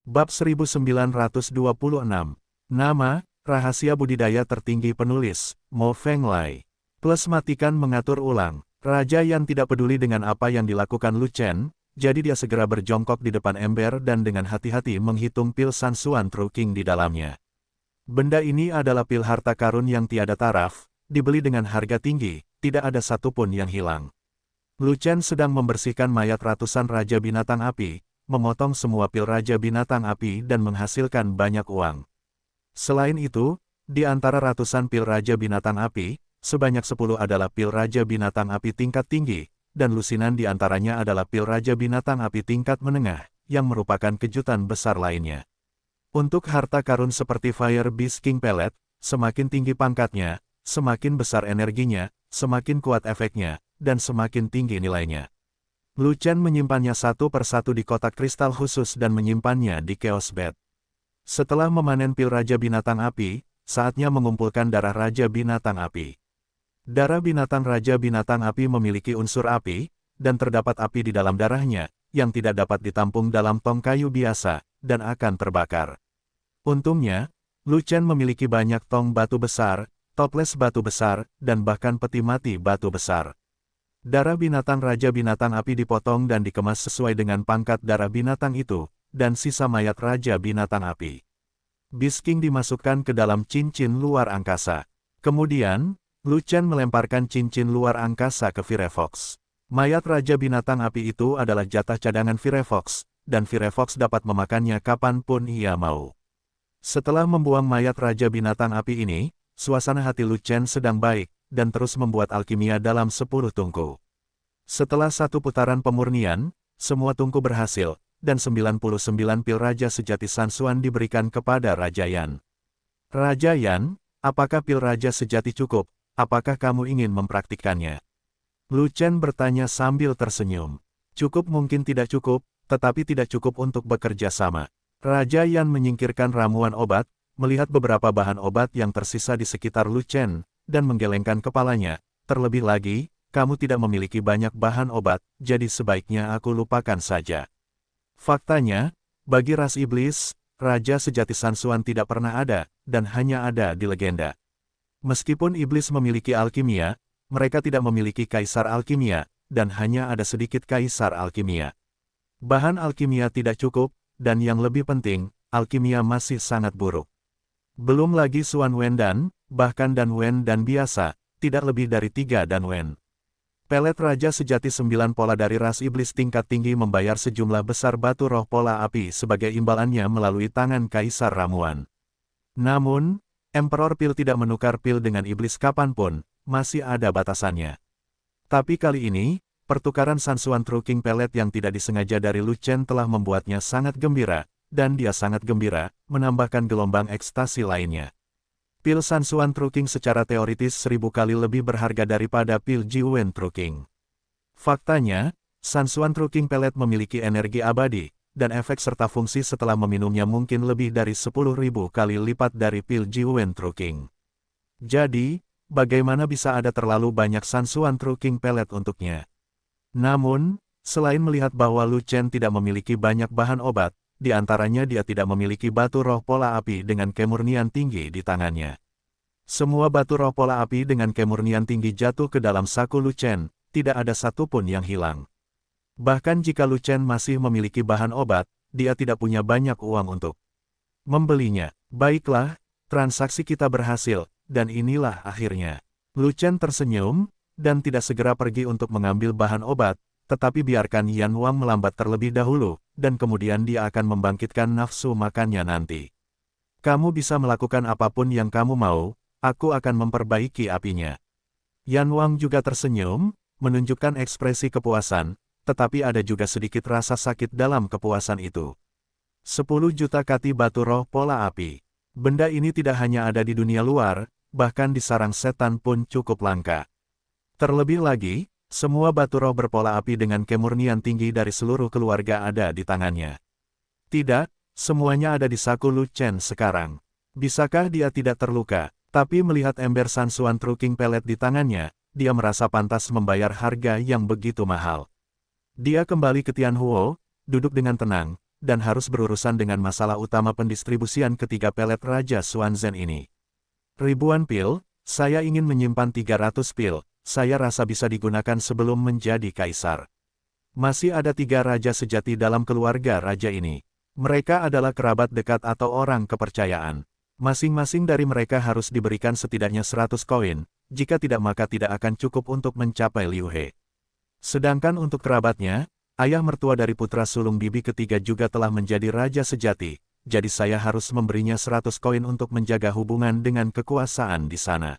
Bab 1926. Nama, rahasia budidaya tertinggi penulis, Mo Fenglai. Plus matikan mengatur ulang. Raja Yan tidak peduli dengan apa yang dilakukan Lu Chen, jadi dia segera berjongkok di depan ember dan dengan hati-hati menghitung pil Sansuan True King di dalamnya. Benda ini adalah pil harta karun yang tiada taraf, dibeli dengan harga tinggi, tidak ada satupun yang hilang. Lu Chen sedang membersihkan mayat ratusan Raja Binatang Api, memotong semua pil Raja Binatang Api dan menghasilkan banyak uang. Selain itu, di antara ratusan pil Raja Binatang Api, sebanyak 10 adalah pil Raja Binatang Api tingkat tinggi, dan lusinan di antaranya adalah pil Raja Binatang Api tingkat menengah, yang merupakan kejutan besar lainnya. Untuk harta karun seperti Fire Beast King Pellet, semakin tinggi pangkatnya, semakin besar energinya, semakin kuat efeknya, dan semakin tinggi nilainya. Lu Chen menyimpannya satu persatu di kotak kristal khusus dan menyimpannya di Chaos Bed. Setelah memanen pil Raja Binatang Api, saatnya mengumpulkan darah Raja Binatang Api. Darah binatang Raja Binatang Api memiliki unsur api, dan terdapat api di dalam darahnya, yang tidak dapat ditampung dalam tong kayu biasa, dan akan terbakar. Untungnya, Lu Chen memiliki banyak tong batu besar, toples batu besar, dan bahkan peti mati batu besar. Darah binatang Raja Binatang Api dipotong dan dikemas sesuai dengan pangkat darah binatang itu, dan sisa mayat Raja Binatang Api. Beast King dimasukkan ke dalam cincin luar angkasa. Kemudian, Lu Chen melemparkan cincin luar angkasa ke Firefox. Mayat Raja Binatang Api itu adalah jatah cadangan Firefox, dan Firefox dapat memakannya kapanpun ia mau. Setelah membuang mayat Raja Binatang Api ini, suasana hati Lu Chen sedang baik, dan terus membuat alkimia dalam 10 tungku. Setelah satu putaran pemurnian, semua tungku berhasil, dan 99 pil Raja Sejati Sansuan diberikan kepada Raja Yan. Raja Yan, apakah pil Raja Sejati cukup? Apakah kamu ingin mempraktikkannya? Lu Chen bertanya sambil tersenyum. Cukup mungkin tidak cukup, tetapi tidak cukup untuk bekerja sama. Raja Yan menyingkirkan ramuan obat, melihat beberapa bahan obat yang tersisa di sekitar Lu Chen, dan menggelengkan kepalanya. Terlebih lagi, kamu tidak memiliki banyak bahan obat, jadi sebaiknya aku lupakan saja. Faktanya, bagi ras iblis, Raja Sejati Sansuan tidak pernah ada, dan hanya ada di legenda. Meskipun iblis memiliki alkimia, mereka tidak memiliki kaisar alkimia, dan hanya ada sedikit kaisar alkimia. Bahan alkimia tidak cukup, dan yang lebih penting, alkimia masih sangat buruk. Belum lagi Suan Wen dan, bahkan Dan Wen dan biasa, tidak lebih dari 3 Dan Wen. Pelet Raja Sejati 9 pola dari ras iblis tingkat tinggi membayar sejumlah besar batu roh pola api sebagai imbalannya melalui tangan Kaisar Ramuan. Namun, Emperor Pil tidak menukar pil dengan iblis kapanpun, masih ada batasannya. Tapi kali ini, pertukaran Sansuan True King Pelet yang tidak disengaja dari Lu Chen telah membuatnya sangat gembira, dan dia sangat gembira, menambahkan gelombang ekstasi lainnya. Pil Sansuan True King secara teoritis 1000 kali lebih berharga daripada pil Jiwen True King. Faktanya, Sansuan True King Pellet memiliki energi abadi, dan efek serta fungsi setelah meminumnya mungkin lebih dari 10.000 kali lipat dari pil Jiwen True King. Jadi, bagaimana bisa ada terlalu banyak Sansuan True King Pellet untuknya? Namun, selain melihat bahwa Lu Chen tidak memiliki banyak bahan obat, di antaranya dia tidak memiliki batu roh pola api dengan kemurnian tinggi di tangannya. Semua batu roh pola api dengan kemurnian tinggi jatuh ke dalam saku Lu Chen, tidak ada satupun yang hilang. Bahkan jika Lu Chen masih memiliki bahan obat, dia tidak punya banyak uang untuk membelinya. Baiklah, transaksi kita berhasil, dan inilah akhirnya. Lu Chen tersenyum, dan tidak segera pergi untuk mengambil bahan obat, tetapi biarkan Yan Wang melambat terlebih dahulu, dan kemudian dia akan membangkitkan nafsu makannya nanti. Kamu bisa melakukan apapun yang kamu mau, aku akan memperbaiki apinya. Yan Wang juga tersenyum, menunjukkan ekspresi kepuasan, tetapi ada juga sedikit rasa sakit dalam kepuasan itu. 10 juta kati batu roh pola api. Benda ini tidak hanya ada di dunia luar, bahkan di sarang setan pun cukup langka. Terlebih lagi, semua batu roh berpola api dengan kemurnian tinggi dari seluruh keluarga ada di tangannya. Tidak, semuanya ada di saku Lu Chen sekarang. Bisakah dia tidak terluka? Tapi melihat ember Sansuan True King Pellet di tangannya, dia merasa pantas membayar harga yang begitu mahal. Dia kembali ke Tianhuo, duduk dengan tenang, dan harus berurusan dengan masalah utama pendistribusian ketiga pelet Raja Xuanzhen ini. Ribuan pil, saya ingin menyimpan 300 pil, saya rasa bisa digunakan sebelum menjadi kaisar. Masih ada 3 raja sejati dalam keluarga raja ini. Mereka adalah kerabat dekat atau orang kepercayaan. Masing-masing dari mereka harus diberikan setidaknya 100 koin, jika tidak maka tidak akan cukup untuk mencapai Liu He. Sedangkan untuk kerabatnya, ayah mertua dari putra sulung bibi ketiga juga telah menjadi raja sejati, jadi saya harus memberinya 100 koin untuk menjaga hubungan dengan kekuasaan di sana.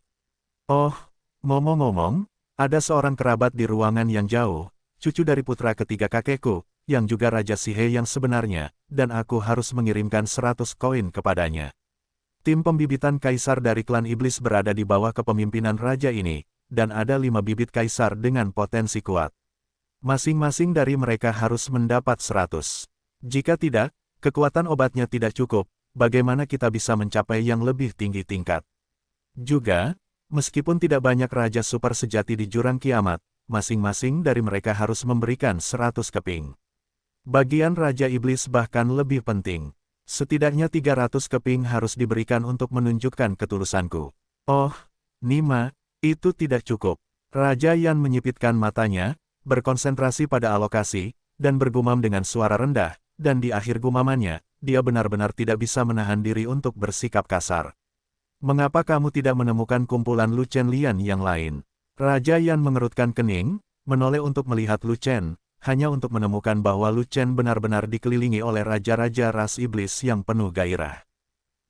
Oh, ngomong-ngomong, ada seorang kerabat di ruangan yang jauh, cucu dari putra ketiga kakekku, yang juga Raja Sihe yang sebenarnya, dan aku harus mengirimkan 100 koin kepadanya. Tim pembibitan kaisar dari klan iblis berada di bawah kepemimpinan raja ini, dan ada 5 bibit kaisar dengan potensi kuat. Masing-masing dari mereka harus mendapat 100. Jika tidak, kekuatan obatnya tidak cukup, bagaimana kita bisa mencapai yang lebih tinggi tingkat? Juga, meskipun tidak banyak raja super sejati di jurang kiamat, masing-masing dari mereka harus memberikan 100 keping. Bagian Raja Iblis bahkan lebih penting. Setidaknya 300 keping harus diberikan untuk menunjukkan ketulusanku. Oh, Nima, itu tidak cukup. Raja Yan menyipitkan matanya, berkonsentrasi pada alokasi, dan bergumam dengan suara rendah, dan di akhir gumamannya, dia benar-benar tidak bisa menahan diri untuk bersikap kasar. Mengapa kamu tidak menemukan kumpulan Lu Chen Lian yang lain? Raja Yan mengerutkan kening, menoleh untuk melihat Lu Chen, hanya untuk menemukan bahwa Lu Chen benar-benar dikelilingi oleh raja-raja ras iblis yang penuh gairah.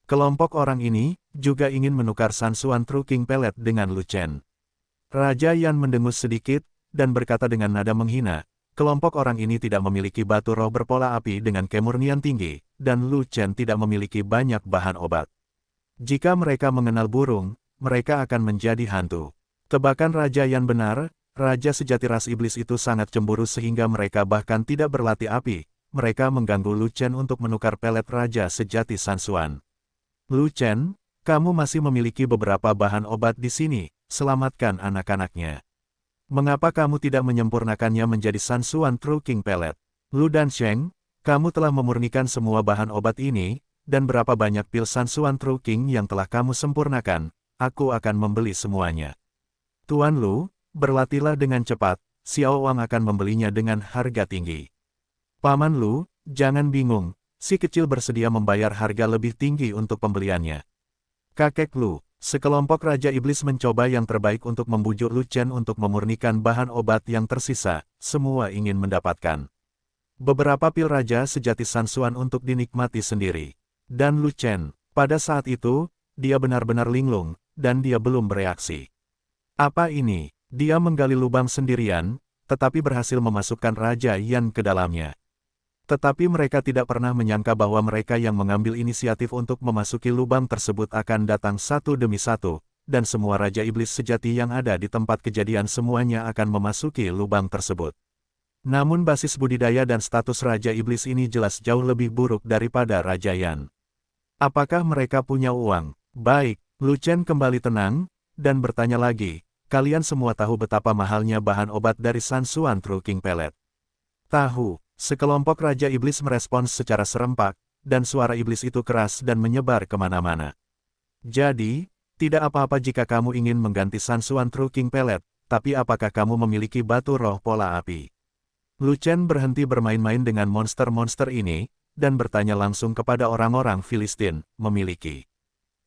Kelompok orang ini juga ingin menukar Sansuan True King Pelet dengan Lu Chen. Raja Yan mendengus sedikit, dan berkata dengan nada menghina, kelompok orang ini tidak memiliki batu roh berpola api dengan kemurnian tinggi, dan Lu Chen tidak memiliki banyak bahan obat. Jika mereka mengenal burung, mereka akan menjadi hantu. Tebakan Raja Yan benar. Raja sejati ras iblis itu sangat cemburu sehingga mereka bahkan tidak berlatih api. Mereka mengganggu Lu Chen untuk menukar pelet Raja sejati Sansuan. Lu Chen, kamu masih memiliki beberapa bahan obat di sini, selamatkan anak-anaknya. Mengapa kamu tidak menyempurnakannya menjadi Sansuan True King Pelet? Lu Dansheng, kamu telah memurnikan semua bahan obat ini, dan berapa banyak pil Sansuan True King yang telah kamu sempurnakan, aku akan membeli semuanya. Tuan Lu, berlatihlah dengan cepat, Xiao Wang akan membelinya dengan harga tinggi. Paman Lu, jangan bingung, si kecil bersedia membayar harga lebih tinggi untuk pembeliannya. Kakek Lu, sekelompok Raja Iblis mencoba yang terbaik untuk membujuk Lu Chen untuk memurnikan bahan obat yang tersisa, semua ingin mendapatkan beberapa pil Raja sejati Sansuan untuk dinikmati sendiri. Dan Lu Chen, pada saat itu, dia benar-benar linglung, dan dia belum bereaksi. Apa ini? Dia menggali lubang sendirian, tetapi berhasil memasukkan Raja Yan ke dalamnya. Tetapi mereka tidak pernah menyangka bahwa mereka yang mengambil inisiatif untuk memasuki lubang tersebut akan datang satu demi satu, dan semua Raja Iblis sejati yang ada di tempat kejadian semuanya akan memasuki lubang tersebut. Namun basis budidaya dan status Raja Iblis ini jelas jauh lebih buruk daripada Raja Yan. Apakah mereka punya uang? Baik, Lu Chen kembali tenang, dan bertanya lagi. Kalian semua tahu betapa mahalnya bahan obat dari Sansuan True King Pelet. Tahu, sekelompok Raja Iblis merespons secara serempak, dan suara iblis itu keras dan menyebar kemana-mana. Jadi, tidak apa-apa jika kamu ingin mengganti Sansuan True King Pelet, tapi apakah kamu memiliki batu roh pola api? Lu Chen berhenti bermain-main dengan monster-monster ini, dan bertanya langsung kepada orang-orang Filistin, memiliki.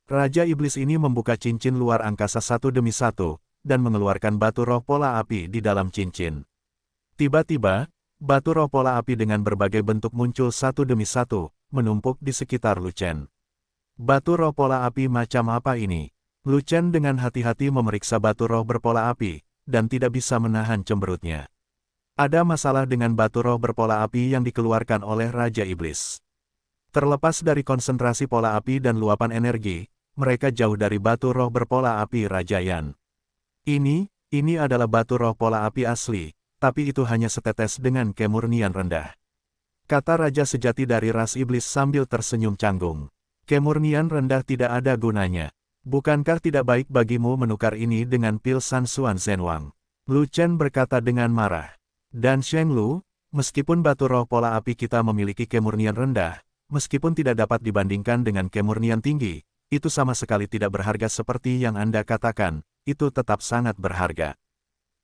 Raja Iblis ini membuka cincin luar angkasa satu demi satu, dan mengeluarkan batu roh pola api di dalam cincin. Tiba-tiba, batu roh pola api dengan berbagai bentuk muncul satu demi satu, menumpuk di sekitar Lu Chen. Batu roh pola api macam apa ini? Lu Chen dengan hati-hati memeriksa batu roh berpola api, dan tidak bisa menahan cemberutnya. Ada masalah dengan batu roh berpola api yang dikeluarkan oleh Raja Iblis. Terlepas dari konsentrasi pola api dan luapan energi, mereka jauh dari batu roh berpola api Raja Yan. Ini adalah batu roh pola api asli, tapi itu hanya setetes dengan kemurnian rendah. Kata Raja sejati dari ras iblis sambil tersenyum canggung. Kemurnian rendah tidak ada gunanya. Bukankah tidak baik bagimu menukar ini dengan pil Sansuan Zhenwang? Lu Chen berkata dengan marah. Dan Sheng Lu, Meskipun batu roh pola api kita memiliki kemurnian rendah, meskipun tidak dapat dibandingkan dengan kemurnian tinggi, itu sama sekali tidak berharga seperti yang Anda katakan, itu tetap sangat berharga.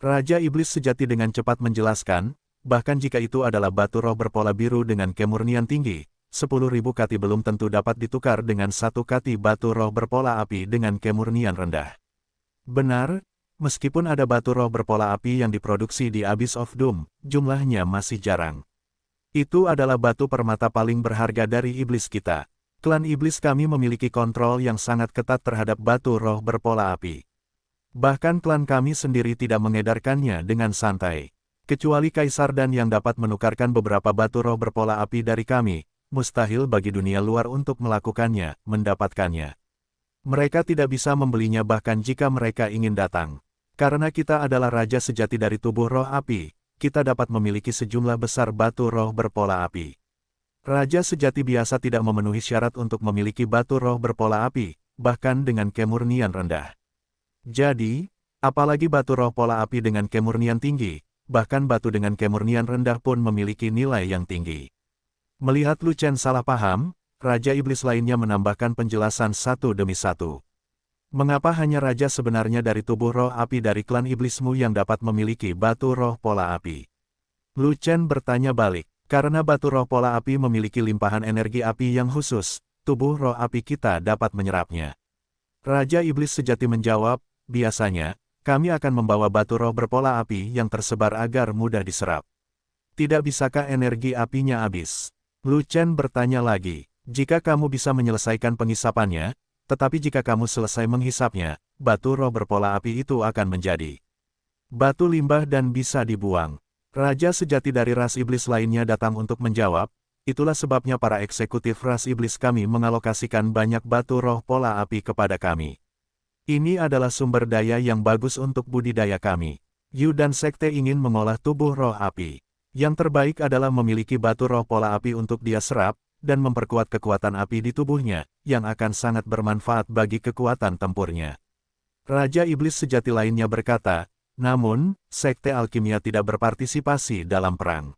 Raja Iblis sejati dengan cepat menjelaskan, bahkan jika itu adalah batu roh berpola biru dengan kemurnian tinggi, 10.000 kati belum tentu dapat ditukar dengan 1 kati batu roh berpola api dengan kemurnian rendah. Benar, meskipun ada batu roh berpola api yang diproduksi di Abyss of Doom, jumlahnya masih jarang. Itu adalah batu permata paling berharga dari iblis kita. Klan iblis kami memiliki kontrol yang sangat ketat terhadap batu roh berpola api. Bahkan klan kami sendiri tidak mengedarkannya dengan santai. Kecuali Kaisar dan yang dapat menukarkan beberapa batu roh berpola api dari kami, mustahil bagi dunia luar untuk melakukannya, mendapatkannya. Mereka tidak bisa membelinya bahkan jika mereka ingin datang. Karena kita adalah raja sejati dari tubuh roh api, kita dapat memiliki sejumlah besar batu roh berpola api. Raja sejati biasa tidak memenuhi syarat untuk memiliki batu roh berpola api, bahkan dengan kemurnian rendah. Jadi, apalagi batu roh pola api dengan kemurnian tinggi, bahkan batu dengan kemurnian rendah pun memiliki nilai yang tinggi. Melihat Lu Chen salah paham, Raja Iblis lainnya menambahkan penjelasan satu demi satu. Mengapa hanya raja sebenarnya dari tubuh roh api dari klan iblismu yang dapat memiliki batu roh pola api? Lu Chen bertanya balik, karena batu roh pola api memiliki limpahan energi api yang khusus, tubuh roh api kita dapat menyerapnya. Raja Iblis sejati menjawab, biasanya, kami akan membawa batu roh berpola api yang tersebar agar mudah diserap. Tidak bisakah energi apinya habis? Lu Chen bertanya lagi. Jika kamu bisa menyelesaikan penghisapannya, tetapi jika kamu selesai menghisapnya, batu roh berpola api itu akan menjadi batu limbah dan bisa dibuang. Raja sejati dari ras iblis lainnya datang untuk menjawab, itulah sebabnya para eksekutif ras iblis kami mengalokasikan banyak batu roh pola api kepada kami. Ini adalah sumber daya yang bagus untuk budidaya kami. Yu dan Sekte ingin mengolah tubuh roh api. Yang terbaik adalah memiliki batu roh pola api untuk dia serap, dan memperkuat kekuatan api di tubuhnya, yang akan sangat bermanfaat bagi kekuatan tempurnya. Raja Iblis sejati lainnya berkata, namun, Sekte Alkimia tidak berpartisipasi dalam perang.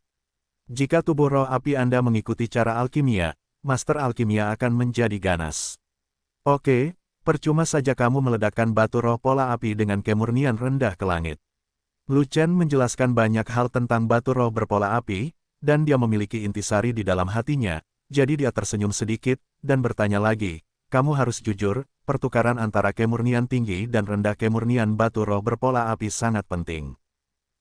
Jika tubuh roh api Anda mengikuti cara alkimia, Master Alkimia akan menjadi ganas. Oke, percuma saja kamu meledakkan batu roh pola api dengan kemurnian rendah ke langit. Lu Chen menjelaskan banyak hal tentang batu roh berpola api, dan dia memiliki intisari di dalam hatinya. Jadi dia tersenyum sedikit, dan bertanya lagi, kamu harus jujur, pertukaran antara kemurnian tinggi dan rendah kemurnian batu roh berpola api sangat penting.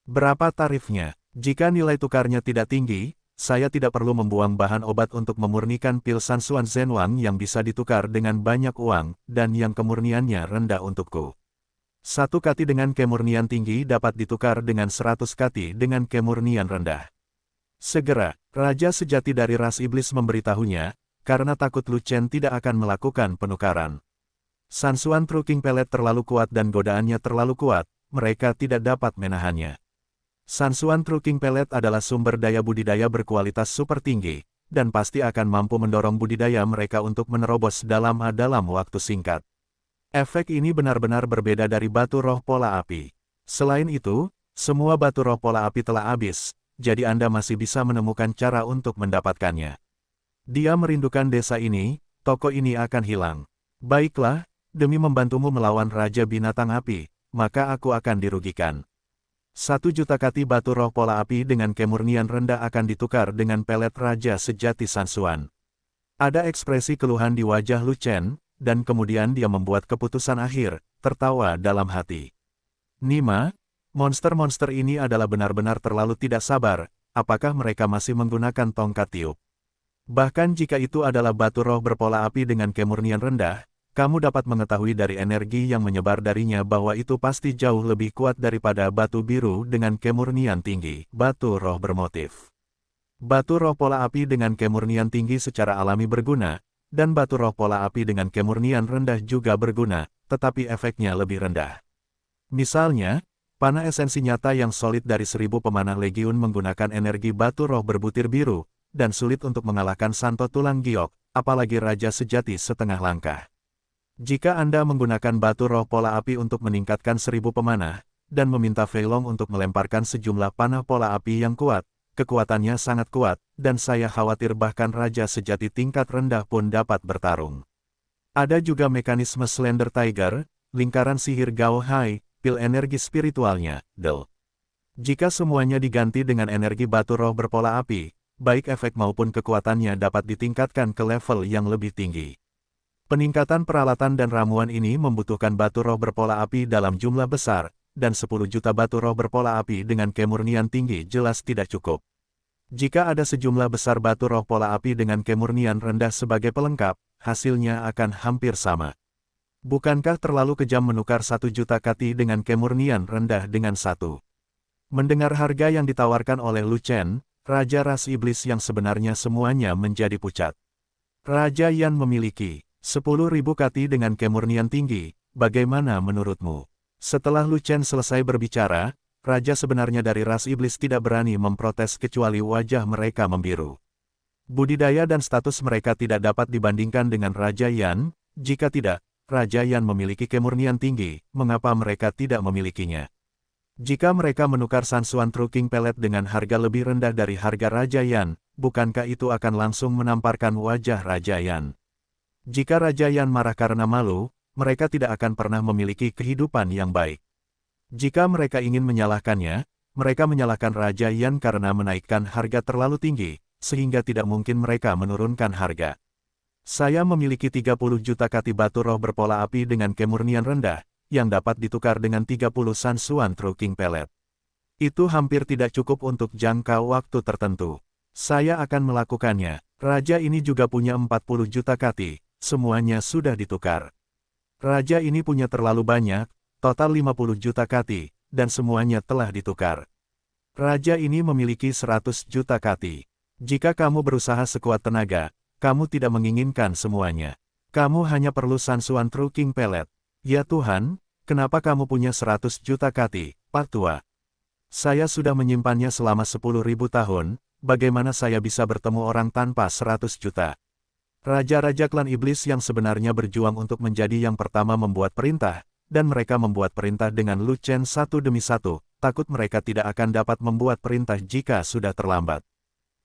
Berapa tarifnya? Jika nilai tukarnya tidak tinggi, saya tidak perlu membuang bahan obat untuk memurnikan pil Sansuan Zhenwang yang bisa ditukar dengan banyak uang, dan yang kemurniannya rendah untukku. 1 kati dengan kemurnian tinggi dapat ditukar dengan 100 kati dengan kemurnian rendah. Segera, Raja sejati dari ras iblis memberitahunya, karena takut Lu Chen tidak akan melakukan penukaran. Sansuan Truking Pellet terlalu kuat dan godaannya terlalu kuat, mereka tidak dapat menahannya. Sansuan Truking Pellet adalah sumber daya budidaya berkualitas super tinggi, dan pasti akan mampu mendorong budidaya mereka untuk menerobos dalam waktu singkat. Efek ini benar-benar berbeda dari batu roh pola api. Selain itu, semua batu roh pola api telah habis, jadi Anda masih bisa menemukan cara untuk mendapatkannya. Dia merindukan desa ini, toko ini akan hilang. Baiklah, demi membantumu melawan Raja Binatang Api, maka aku akan dirugikan. 1 juta kati batu roh pola api dengan kemurnian rendah akan ditukar dengan pelet Raja sejati Sansuan. Ada ekspresi keluhan di wajah Lu Chen, dan kemudian dia membuat keputusan akhir, tertawa dalam hati. Nima, monster-monster ini adalah benar-benar terlalu tidak sabar, apakah mereka masih menggunakan tongkat tiup? Bahkan jika itu adalah batu roh berpola api dengan kemurnian rendah, kamu dapat mengetahui dari energi yang menyebar darinya bahwa itu pasti jauh lebih kuat daripada batu biru dengan kemurnian tinggi, batu roh bermotif. Batu roh pola api dengan kemurnian tinggi secara alami berguna, dan batu roh pola api dengan kemurnian rendah juga berguna, tetapi efeknya lebih rendah. Misalnya, panah esensi nyata yang solid dari 1000 pemanah legiun menggunakan energi batu roh berbutir biru, dan sulit untuk mengalahkan Santo Tulang Giok, apalagi Raja Sejati setengah langkah. Jika Anda menggunakan batu roh pola api untuk meningkatkan 1000 pemanah, dan meminta Fei Long untuk melemparkan sejumlah panah pola api yang kuat, kekuatannya sangat kuat, dan saya khawatir bahkan raja sejati tingkat rendah pun dapat bertarung. Ada juga mekanisme Slender Tiger, lingkaran sihir Gao Hai, pil energi spiritualnya, Del. Jika semuanya diganti dengan energi batu roh berpola api, baik efek maupun kekuatannya dapat ditingkatkan ke level yang lebih tinggi. Peningkatan peralatan dan ramuan ini membutuhkan batu roh berpola api dalam jumlah besar, dan 10 juta batu roh berpola api dengan kemurnian tinggi jelas tidak cukup. Jika ada sejumlah besar batu roh pola api dengan kemurnian rendah sebagai pelengkap, hasilnya akan hampir sama. Bukankah terlalu kejam menukar 1 juta kati dengan kemurnian rendah dengan 1? Mendengar harga yang ditawarkan oleh Lu Chen, Raja Ras Iblis yang sebenarnya semuanya menjadi pucat. Raja Yan memiliki 10.000 kati dengan kemurnian tinggi, bagaimana menurutmu? Setelah Lu Chen selesai berbicara, Raja sebenarnya dari ras iblis tidak berani memprotes kecuali wajah mereka membiru. Budidaya dan status mereka tidak dapat dibandingkan dengan Raja Yan, jika tidak, Raja Yan memiliki kemurnian tinggi, mengapa mereka tidak memilikinya? Jika mereka menukar Sansuan True King Pellet dengan harga lebih rendah dari harga Raja Yan, bukankah itu akan langsung menamparkan wajah Raja Yan? Jika Raja Yan marah karena malu, mereka tidak akan pernah memiliki kehidupan yang baik. Jika mereka ingin menyalahkannya, mereka menyalahkan Raja Yan karena menaikkan harga terlalu tinggi, sehingga tidak mungkin mereka menurunkan harga. Saya memiliki 30 juta kati batu roh berpola api dengan kemurnian rendah, yang dapat ditukar dengan 30 Sansuan True King Pellet. Itu hampir tidak cukup untuk jangka waktu tertentu. Saya akan melakukannya. Raja ini juga punya 40 juta kati, semuanya sudah ditukar. Raja ini punya terlalu banyak, total 50 juta kati, dan semuanya telah ditukar. Raja ini memiliki 100 juta kati. Jika kamu berusaha sekuat tenaga, kamu tidak menginginkan semuanya. Kamu hanya perlu Sansuan True King Pellet. Ya Tuhan, kenapa kamu punya 100 juta kati, Pak Tua? Saya sudah menyimpannya selama 10.000 tahun, bagaimana saya bisa bertemu orang tanpa 100 juta? Raja-raja klan iblis yang sebenarnya berjuang untuk menjadi yang pertama membuat perintah, dan mereka membuat perintah dengan Lu Chen satu demi satu, takut mereka tidak akan dapat membuat perintah jika sudah terlambat.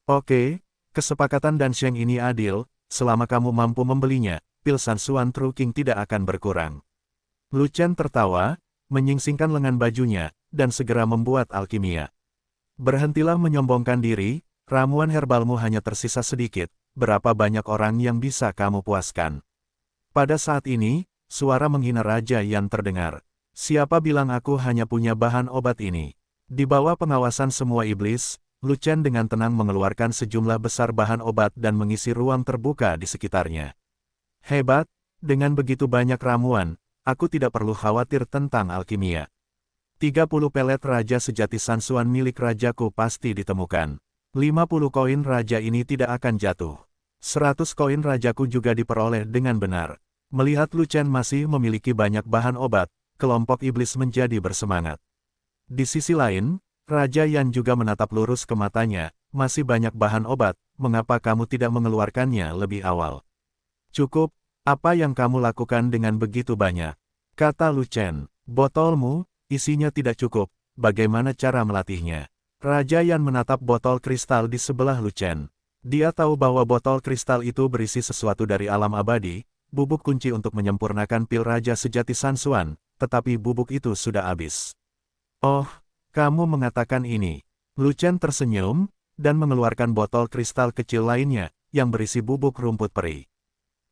Oke, kesepakatan Dan Sheng ini adil, selama kamu mampu membelinya, pil Sansuan True King tidak akan berkurang. Lu Chen tertawa, menyingsingkan lengan bajunya, dan segera membuat alkimia. Berhentilah menyombongkan diri, ramuan herbalmu hanya tersisa sedikit, berapa banyak orang yang bisa kamu puaskan? Pada saat ini, suara menghina Raja Yan terdengar. Siapa bilang aku hanya punya bahan obat ini? Di bawah pengawasan semua iblis, Lu Chen dengan tenang mengeluarkan sejumlah besar bahan obat dan mengisi ruang terbuka di sekitarnya. Hebat, dengan begitu banyak ramuan, aku tidak perlu khawatir tentang alkimia. 30 pelet Raja Sejati Sansuan milik rajaku pasti ditemukan. 50 koin raja ini tidak akan jatuh. 100 koin rajaku juga diperoleh dengan benar. Melihat Lu Chen masih memiliki banyak bahan obat, kelompok iblis menjadi bersemangat. Di sisi lain, Raja Yan juga menatap lurus ke matanya, masih banyak bahan obat, mengapa kamu tidak mengeluarkannya lebih awal? Cukup, apa yang kamu lakukan dengan begitu banyak? Kata Lu Chen, botolmu, isinya tidak cukup, bagaimana cara melatihnya? Raja Yan menatap botol kristal di sebelah Lu Chen. Dia tahu bahwa botol kristal itu berisi sesuatu dari alam abadi, bubuk kunci untuk menyempurnakan pil Raja Sejati Sansuan, tetapi bubuk itu sudah habis. Oh, kamu mengatakan ini. Lu Chen tersenyum, dan mengeluarkan botol kristal kecil lainnya, yang berisi bubuk rumput peri.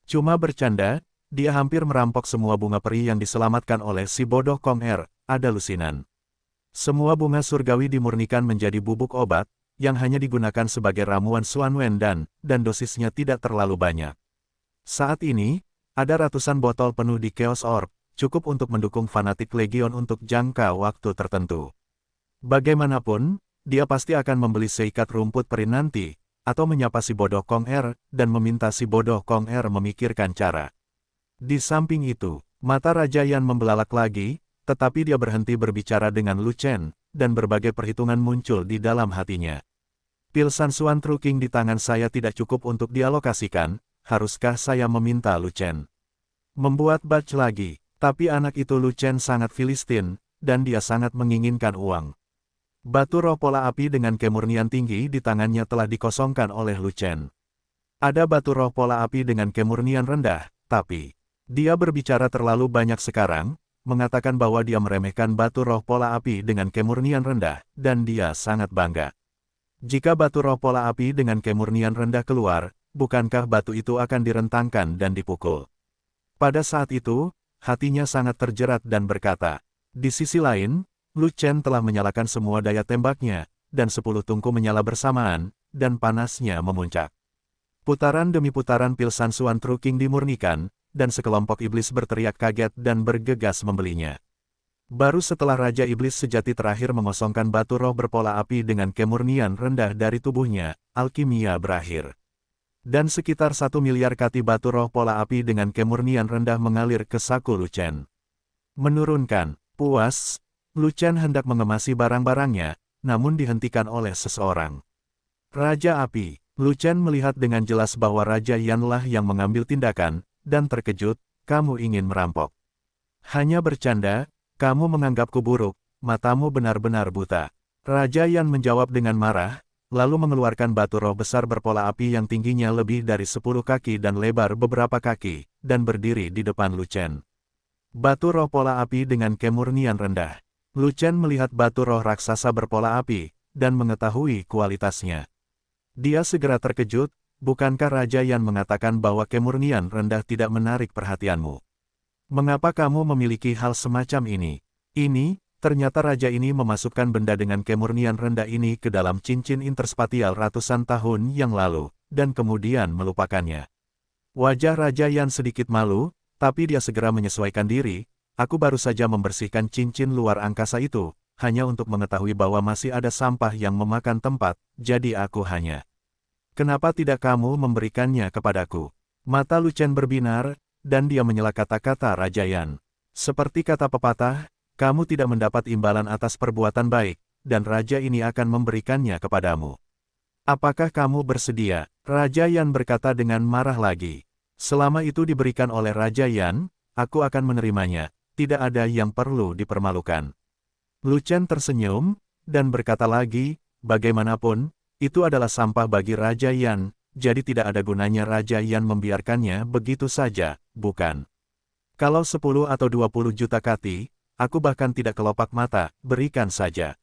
Cuma bercanda, dia hampir merampok semua bunga peri yang diselamatkan oleh si bodoh Kong Er, ada lusinan. Semua bunga surgawi dimurnikan menjadi bubuk obat, yang hanya digunakan sebagai ramuan Xuan Wen dan dosisnya tidak terlalu banyak. Saat ini, ada ratusan botol penuh di Chaos Orb, cukup untuk mendukung fanatik Legion untuk jangka waktu tertentu. Bagaimanapun, dia pasti akan membeli seikat rumput peri nanti, atau menyapa si bodoh Kong Er, dan meminta si bodoh Kong Er memikirkan cara. Di samping itu, mata Raja Yan membelalak lagi, tetapi dia berhenti berbicara dengan Lu Chen, dan berbagai perhitungan muncul di dalam hatinya. Pil Sansuan True King di tangan saya tidak cukup untuk dialokasikan, haruskah saya meminta Lu Chen membuat batch lagi? Tapi anak itu Lu Chen sangat Filistin, dan dia sangat menginginkan uang. Batu roh pola api dengan kemurnian tinggi di tangannya telah dikosongkan oleh Lu Chen. Ada batu roh pola api dengan kemurnian rendah, tapi dia berbicara terlalu banyak sekarang, mengatakan bahwa dia meremehkan batu roh pola api dengan kemurnian rendah, dan dia sangat bangga. Jika batu roh pola api dengan kemurnian rendah keluar, bukankah batu itu akan direntangkan dan dipukul? Pada saat itu, hatinya sangat terjerat dan berkata, di sisi lain, Lu Chen telah menyalakan semua daya tembaknya, dan 10 tungku menyala bersamaan, dan panasnya memuncak. Putaran demi putaran pil Sansuan Truking dimurnikan, dan sekelompok iblis berteriak kaget dan bergegas membelinya. Baru setelah Raja Iblis sejati terakhir mengosongkan batu roh berpola api dengan kemurnian rendah dari tubuhnya, alkimia berakhir. Dan sekitar 1 miliar kati batu roh pola api dengan kemurnian rendah mengalir ke saku Lu Chen. Menurunkan, puas, Lu Chen hendak mengemasi barang-barangnya, namun dihentikan oleh seseorang. Raja Api. Lu Chen melihat dengan jelas bahwa Raja Yanlah yang mengambil tindakan, dan terkejut, kamu ingin merampok. Hanya bercanda, kamu menganggapku buruk, matamu benar-benar buta. Raja Yan menjawab dengan marah, lalu mengeluarkan batu roh besar berpola api yang tingginya lebih dari 10 kaki dan lebar beberapa kaki, dan berdiri di depan Lu Chen. Batu roh pola api dengan kemurnian rendah. Lu Chen melihat batu roh raksasa berpola api, dan mengetahui kualitasnya. Dia segera terkejut, bukankah Raja Yan mengatakan bahwa kemurnian rendah tidak menarik perhatianmu? Mengapa kamu memiliki hal semacam ini? Ternyata Raja ini memasukkan benda dengan kemurnian rendah ini ke dalam cincin interspatial ratusan tahun yang lalu, dan kemudian melupakannya. Wajah Raja Yan sedikit malu, tapi dia segera menyesuaikan diri. Aku baru saja membersihkan cincin luar angkasa itu, hanya untuk mengetahui bahwa masih ada sampah yang memakan tempat, jadi aku hanya. Kenapa tidak kamu memberikannya kepadaku? Mata Lu Chen berbinar, dan dia menyela kata-kata Raja Yan. Seperti kata pepatah, kamu tidak mendapat imbalan atas perbuatan baik, dan Raja ini akan memberikannya kepadamu. Apakah kamu bersedia? Raja Yan berkata dengan marah lagi. Selama itu diberikan oleh Raja Yan, aku akan menerimanya. Tidak ada yang perlu dipermalukan. Lu Chen tersenyum, dan berkata lagi, bagaimanapun, itu adalah sampah bagi Raja Yan, jadi tidak ada gunanya Raja Yan membiarkannya begitu saja, bukan? Kalau 10 atau 20 juta kati, aku bahkan tidak kelopak mata, berikan saja.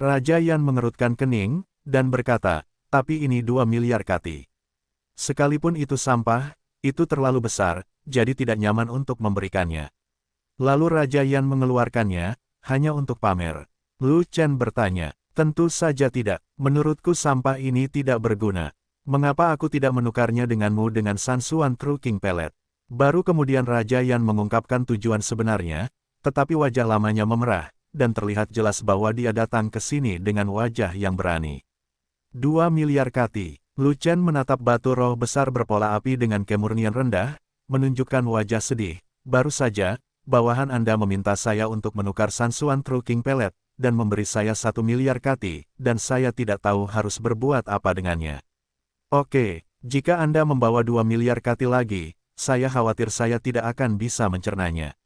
Raja Yan mengerutkan kening, dan berkata, tapi ini 2 miliar kati. Sekalipun itu sampah, itu terlalu besar, jadi tidak nyaman untuk memberikannya. Lalu Raja Yan mengeluarkannya, hanya untuk pamer. Lu Chen bertanya, tentu saja tidak, menurutku sampah ini tidak berguna. Mengapa aku tidak menukarnya denganmu dengan Sansuan Truking Pellet? Baru kemudian Raja Yan mengungkapkan tujuan sebenarnya, tetapi wajah lamanya memerah, dan terlihat jelas bahwa dia datang ke sini dengan wajah yang berani. 2 miliar kati. Lu Chen menatap batu roh besar berpola api dengan kemurnian rendah, menunjukkan wajah sedih. Baru saja, bawahan Anda meminta saya untuk menukar Sansuan Truking Pellet, dan memberi saya 1 miliar kati, dan saya tidak tahu harus berbuat apa dengannya. Oke, jika Anda membawa 2 miliar kati lagi, saya khawatir saya tidak akan bisa mencernanya.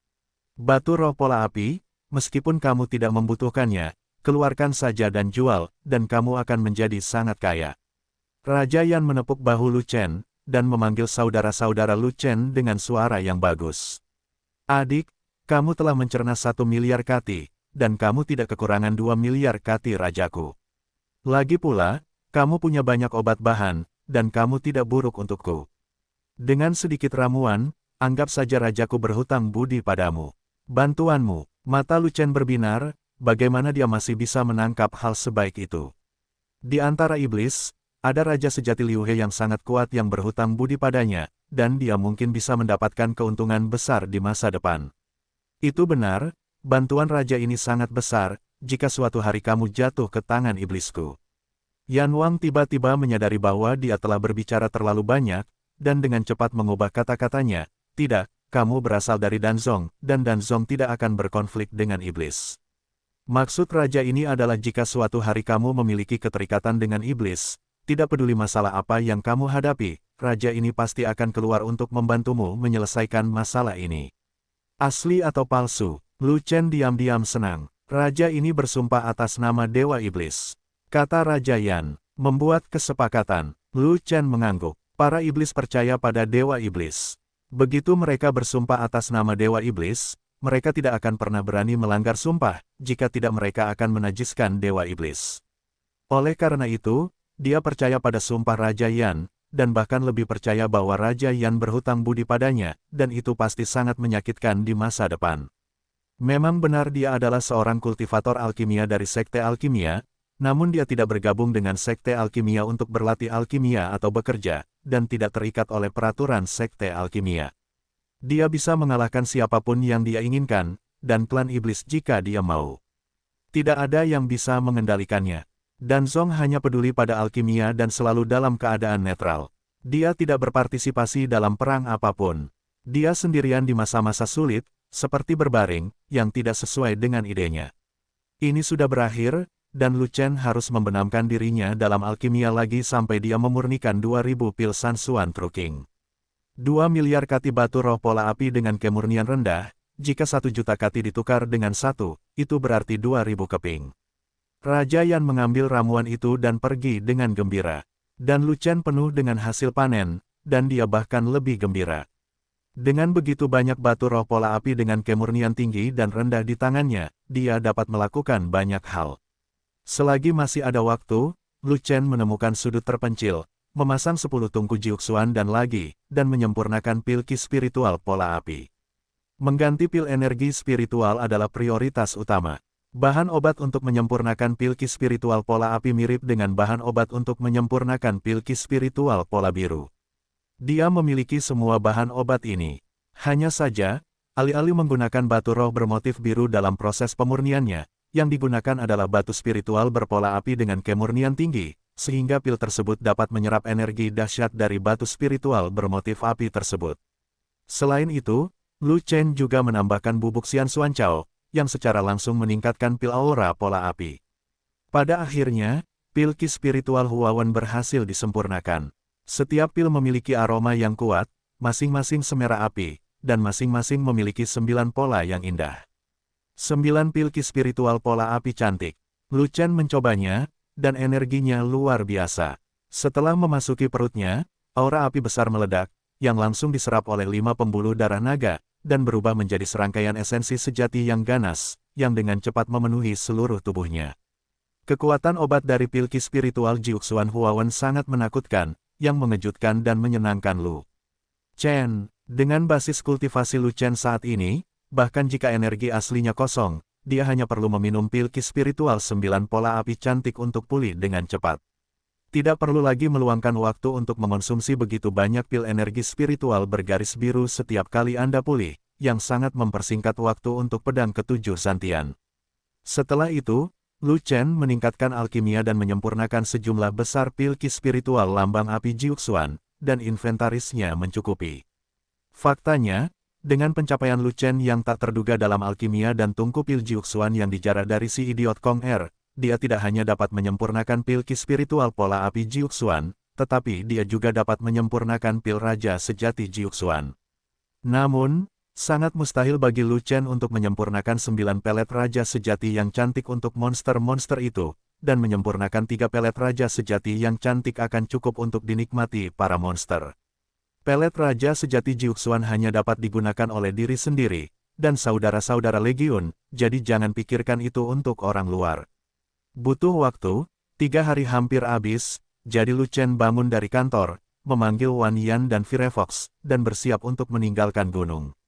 Batu roh pola api, meskipun kamu tidak membutuhkannya, keluarkan saja dan jual, dan kamu akan menjadi sangat kaya. Raja Yan menepuk bahu Lu Chen, dan memanggil saudara-saudara Lu Chen dengan suara yang bagus. Adik, kamu telah mencerna 1 miliar kati, dan kamu tidak kekurangan 2 miliar kati rajaku. Lagi pula, kamu punya banyak obat bahan, dan kamu tidak buruk untukku. Dengan sedikit ramuan, anggap saja rajaku berhutang budi padamu. Bantuanmu, mata Lu Chen berbinar, bagaimana dia masih bisa menangkap hal sebaik itu. Di antara iblis, ada raja sejati Liu He yang sangat kuat yang berhutang budi padanya, dan dia mungkin bisa mendapatkan keuntungan besar di masa depan. Itu benar, bantuan raja ini sangat besar, jika suatu hari kamu jatuh ke tangan iblisku. Yan Wang tiba-tiba menyadari bahwa dia telah berbicara terlalu banyak, dan dengan cepat mengubah kata-katanya, tidak, kamu berasal dari Danzong, dan Danzong tidak akan berkonflik dengan iblis. Maksud raja ini adalah jika suatu hari kamu memiliki keterikatan dengan iblis, tidak peduli masalah apa yang kamu hadapi, raja ini pasti akan keluar untuk membantumu menyelesaikan masalah ini. Asli atau palsu? Lu Chen diam-diam senang. Raja ini bersumpah atas nama Dewa Iblis. Kata Raja Yan, membuat kesepakatan. Lu Chen mengangguk. Para iblis percaya pada Dewa Iblis. Begitu mereka bersumpah atas nama Dewa Iblis, mereka tidak akan pernah berani melanggar sumpah, jika tidak mereka akan menajiskan Dewa Iblis. Oleh karena itu, dia percaya pada sumpah Raja Yan, dan bahkan lebih percaya bahwa Raja Yan berhutang budi padanya, dan itu pasti sangat menyakitkan di masa depan. Memang benar dia adalah seorang kultivator alkimia dari Sekte Alkimia, namun dia tidak bergabung dengan Sekte Alkimia untuk berlatih alkimia atau bekerja, dan tidak terikat oleh peraturan Sekte Alkimia. Dia bisa mengalahkan siapapun yang dia inginkan, dan klan iblis jika dia mau. Tidak ada yang bisa mengendalikannya. Dan Zong hanya peduli pada alkimia dan selalu dalam keadaan netral. Dia tidak berpartisipasi dalam perang apapun. Dia sendirian di masa-masa sulit, seperti berbaring, yang tidak sesuai dengan idenya. Ini sudah berakhir, dan Lu Chen harus membenamkan dirinya dalam alkimia lagi sampai dia memurnikan 2000 pil Sansuan Truking. 2 miliar kati batu roh pola api dengan kemurnian rendah, jika 1 juta kati ditukar dengan 1, itu berarti 2000 keping. Raja Yan mengambil ramuan itu dan pergi dengan gembira. Dan Lu Chen penuh dengan hasil panen, dan dia bahkan lebih gembira. Dengan begitu banyak batu roh pola api dengan kemurnian tinggi dan rendah di tangannya, dia dapat melakukan banyak hal. Selagi masih ada waktu, Lu Chen menemukan sudut terpencil, memasang 10 tungku jiuxuan dan menyempurnakan pil ki spiritual pola api. Mengganti pil energi spiritual adalah prioritas utama. Bahan obat untuk menyempurnakan pil ki spiritual pola api mirip dengan bahan obat untuk menyempurnakan pil ki spiritual pola biru. Dia memiliki semua bahan obat ini. Hanya saja, alih-alih menggunakan batu roh bermotif biru dalam proses pemurniannya, yang digunakan adalah batu spiritual berpola api dengan kemurnian tinggi, sehingga pil tersebut dapat menyerap energi dahsyat dari batu spiritual bermotif api tersebut. Selain itu, Lu Chen juga menambahkan bubuk Xian Xuan Chao, yang secara langsung meningkatkan pil aura pola api. Pada akhirnya, pil ki spiritual Huawan berhasil disempurnakan. Setiap pil memiliki aroma yang kuat, masing-masing semerah api, dan masing-masing memiliki 9 pola yang indah. 9 pil ki spiritual pola api cantik. Lu Chen mencobanya, dan energinya luar biasa. Setelah memasuki perutnya, aura api besar meledak, yang langsung diserap oleh 5 pembuluh darah naga, dan berubah menjadi serangkaian esensi sejati yang ganas, yang dengan cepat memenuhi seluruh tubuhnya. Kekuatan obat dari pil ki spiritual Jiuxuan Huawan sangat menakutkan, yang mengejutkan dan menyenangkan Lu Chen. Dengan basis kultivasi Lu Chen saat ini, bahkan jika energi aslinya kosong, dia hanya perlu meminum pil ki spiritual 9 pola api cantik untuk pulih dengan cepat. Tidak perlu lagi meluangkan waktu untuk mengonsumsi begitu banyak pil energi spiritual bergaris biru setiap kali Anda pulih, yang sangat mempersingkat waktu untuk pedang ketujuh Santian. Setelah itu, Lu Chen meningkatkan alkimia dan menyempurnakan sejumlah besar pil ki spiritual lambang api Jiuxuan, dan inventarisnya mencukupi. Faktanya, dengan pencapaian Lu Chen yang tak terduga dalam alkimia dan tungku pil Jiuxuan yang dijarah dari si idiot Kong Er, dia tidak hanya dapat menyempurnakan pil ki spiritual pola api Jiuxuan, tetapi dia juga dapat menyempurnakan pil Raja Sejati Jiuxuan. Namun, sangat mustahil bagi Lu Chen untuk menyempurnakan 9 pelet Raja Sejati yang cantik untuk monster-monster itu, dan menyempurnakan 3 pelet Raja Sejati yang cantik akan cukup untuk dinikmati para monster. Pelet Raja Sejati Jiuxuan hanya dapat digunakan oleh diri sendiri, dan saudara-saudara Legiun, jadi jangan pikirkan itu untuk orang luar. Butuh waktu, 3 hari hampir habis, jadi Lu Chen bangun dari kantor, memanggil Wan Yan dan Firefox, dan bersiap untuk meninggalkan gunung.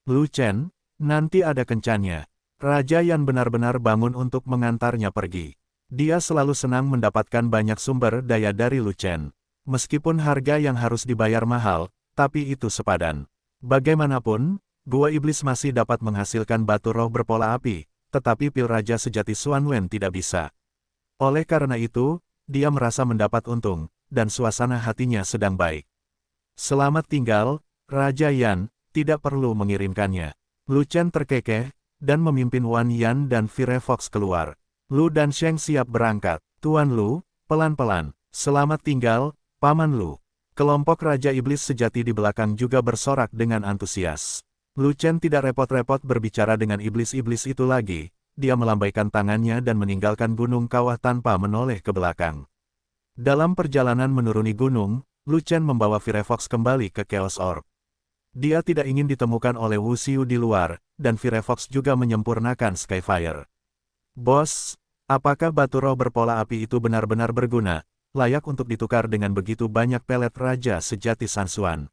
Lu Chen, nanti ada kencannya. Raja Yan benar-benar bangun untuk mengantarnya pergi. Dia selalu senang mendapatkan banyak sumber daya dari Lu Chen. Meskipun harga yang harus dibayar mahal, tapi itu sepadan. Bagaimanapun, Gua Iblis masih dapat menghasilkan batu roh berpola api, tetapi pil Raja Sejati Xuan Wen tidak bisa. Oleh karena itu, dia merasa mendapat untung, dan suasana hatinya sedang baik. Selamat tinggal, Raja Yan. Tidak perlu mengirimkannya. Lu Chen terkekeh, dan memimpin Wan Yan dan Firefox keluar. Lu dan Sheng siap berangkat. Tuan Lu, pelan-pelan. Selamat tinggal, Paman Lu. Kelompok Raja Iblis sejati di belakang juga bersorak dengan antusias. Lu Chen tidak repot-repot berbicara dengan iblis-iblis itu lagi, dia melambaikan tangannya dan meninggalkan gunung kawah tanpa menoleh ke belakang. Dalam perjalanan menuruni gunung, Lu Chen membawa Firefox kembali ke Chaos Orb. Dia tidak ingin ditemukan oleh Wu Xiu di luar, dan Firefox juga menyempurnakan Skyfire. Bos, apakah batu roh berpola api itu benar-benar berguna, layak untuk ditukar dengan begitu banyak pelet raja sejati Sansuan?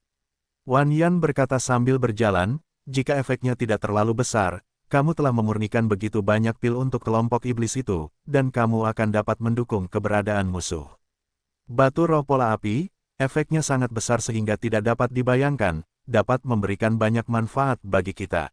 Wan Yan berkata sambil berjalan, jika efeknya tidak terlalu besar, kamu telah memurnikan begitu banyak pil untuk kelompok iblis itu, dan kamu akan dapat mendukung keberadaan musuh. Batu roh pola api, efeknya sangat besar sehingga tidak dapat dibayangkan, dapat memberikan banyak manfaat bagi kita.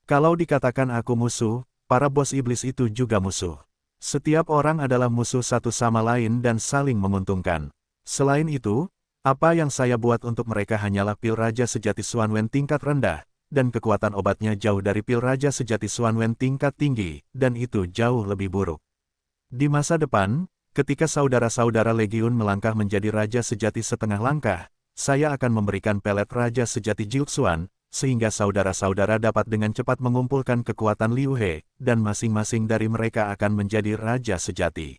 Kalau dikatakan aku musuh, para bos iblis itu juga musuh. Setiap orang adalah musuh satu sama lain dan saling menguntungkan. Selain itu, apa yang saya buat untuk mereka hanyalah pil Raja Sejati Xuanwen tingkat rendah, dan kekuatan obatnya jauh dari pil Raja Sejati Xuanwen tingkat tinggi, dan itu jauh lebih buruk. Di masa depan, ketika saudara-saudara Legiun melangkah menjadi Raja Sejati setengah langkah, saya akan memberikan pelet Raja Sejati Jiuxuan, sehingga saudara-saudara dapat dengan cepat mengumpulkan kekuatan Liu He, dan masing-masing dari mereka akan menjadi Raja Sejati.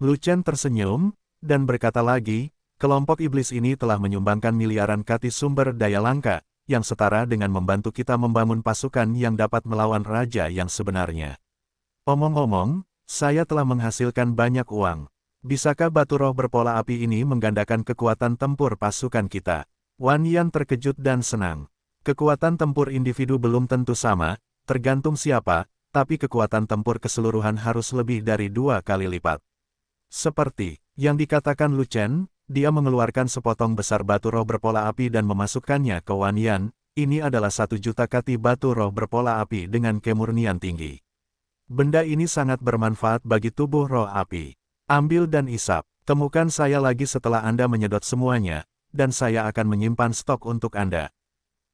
Lu Chen tersenyum, dan berkata lagi, kelompok iblis ini telah menyumbangkan miliaran kati sumber daya langka, yang setara dengan membantu kita membangun pasukan yang dapat melawan Raja yang sebenarnya. Omong-omong, saya telah menghasilkan banyak uang. Bisakah batu roh berpola api ini menggandakan kekuatan tempur pasukan kita? Wan Yan terkejut dan senang. Kekuatan tempur individu belum tentu sama, tergantung siapa, tapi kekuatan tempur keseluruhan harus lebih dari 2 kali lipat. Seperti yang dikatakan Lu Chen, dia mengeluarkan sepotong besar batu roh berpola api dan memasukkannya ke Wan Yan. Ini adalah 1 juta kati batu roh berpola api dengan kemurnian tinggi. Benda ini sangat bermanfaat bagi tubuh roh api. Ambil dan isap. Temukan saya lagi setelah Anda menyedot semuanya, dan saya akan menyimpan stok untuk Anda.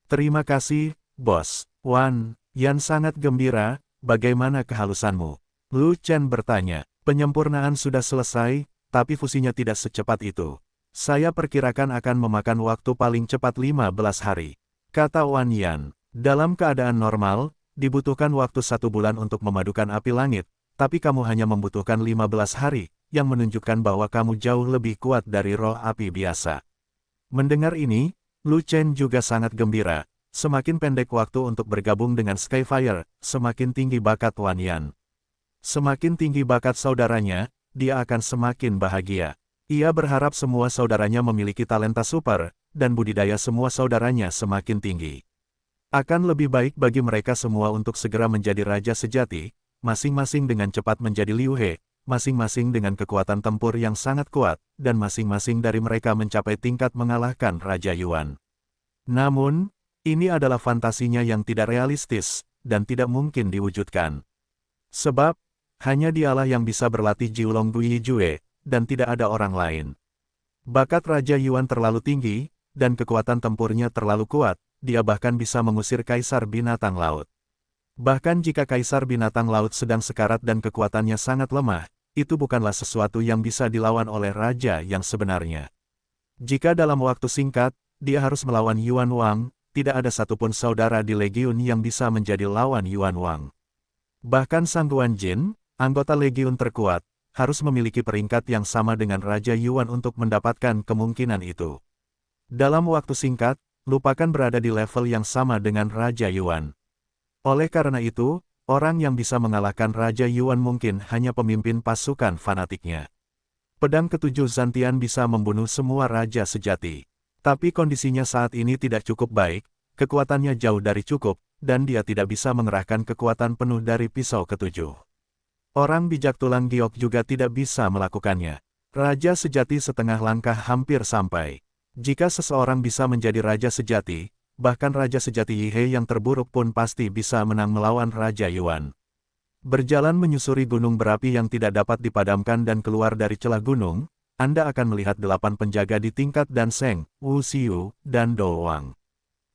Terima kasih, Bos. Wan Yan sangat gembira, bagaimana kehalusanmu? Lu Chen bertanya. Penyempurnaan sudah selesai, tapi fusinya tidak secepat itu. Saya perkirakan akan memakan waktu paling cepat 15 hari. Kata Wan Yan. Dalam keadaan normal, dibutuhkan waktu 1 bulan untuk memadukan api langit, tapi kamu hanya membutuhkan 15 hari. Yang menunjukkan bahwa kamu jauh lebih kuat dari roh api biasa. Mendengar ini, Lu Chen juga sangat gembira. Semakin pendek waktu untuk bergabung dengan Skyfire, semakin tinggi bakat Wan Yan. Semakin tinggi bakat saudaranya, dia akan semakin bahagia. Ia berharap semua saudaranya memiliki talenta super, dan budidaya semua saudaranya semakin tinggi. Akan lebih baik bagi mereka semua untuk segera menjadi Raja Sejati, masing-masing dengan cepat menjadi Liu He, masing-masing dengan kekuatan tempur yang sangat kuat, dan masing-masing dari mereka mencapai tingkat mengalahkan Raja Yuan. Namun, ini adalah fantasinya yang tidak realistis, dan tidak mungkin diwujudkan. Sebab, hanya dialah yang bisa berlatih Jiulong Guyi Jue, dan tidak ada orang lain. Bakat Raja Yuan terlalu tinggi, dan kekuatan tempurnya terlalu kuat, dia bahkan bisa mengusir Kaisar Binatang Laut. Bahkan jika Kaisar Binatang Laut sedang sekarat dan kekuatannya sangat lemah, itu bukanlah sesuatu yang bisa dilawan oleh Raja yang sebenarnya. Jika dalam waktu singkat, dia harus melawan Yuan Wang, tidak ada satupun saudara di Legiun yang bisa menjadi lawan Yuan Wang. Bahkan Sang Guanjin, anggota Legiun terkuat, harus memiliki peringkat yang sama dengan Raja Yuan untuk mendapatkan kemungkinan itu. Dalam waktu singkat, lupakan berada di level yang sama dengan Raja Yuan. Oleh karena itu, orang yang bisa mengalahkan Raja Yuan mungkin hanya pemimpin pasukan fanatiknya. Pedang ketujuh Zantian bisa membunuh semua Raja Sejati. Tapi kondisinya saat ini tidak cukup baik, kekuatannya jauh dari cukup, dan dia tidak bisa mengerahkan kekuatan penuh dari pisau ketujuh. Orang bijak tulang giok juga tidak bisa melakukannya. Raja Sejati setengah langkah hampir sampai. Jika seseorang bisa menjadi Raja Sejati, bahkan Raja Sejati Yihe yang terburuk pun pasti bisa menang melawan Raja Yuan. Berjalan menyusuri gunung berapi yang tidak dapat dipadamkan dan keluar dari celah gunung, Anda akan melihat 8 penjaga di tingkat dan Seng, Wu Xiu, dan Dou Wang.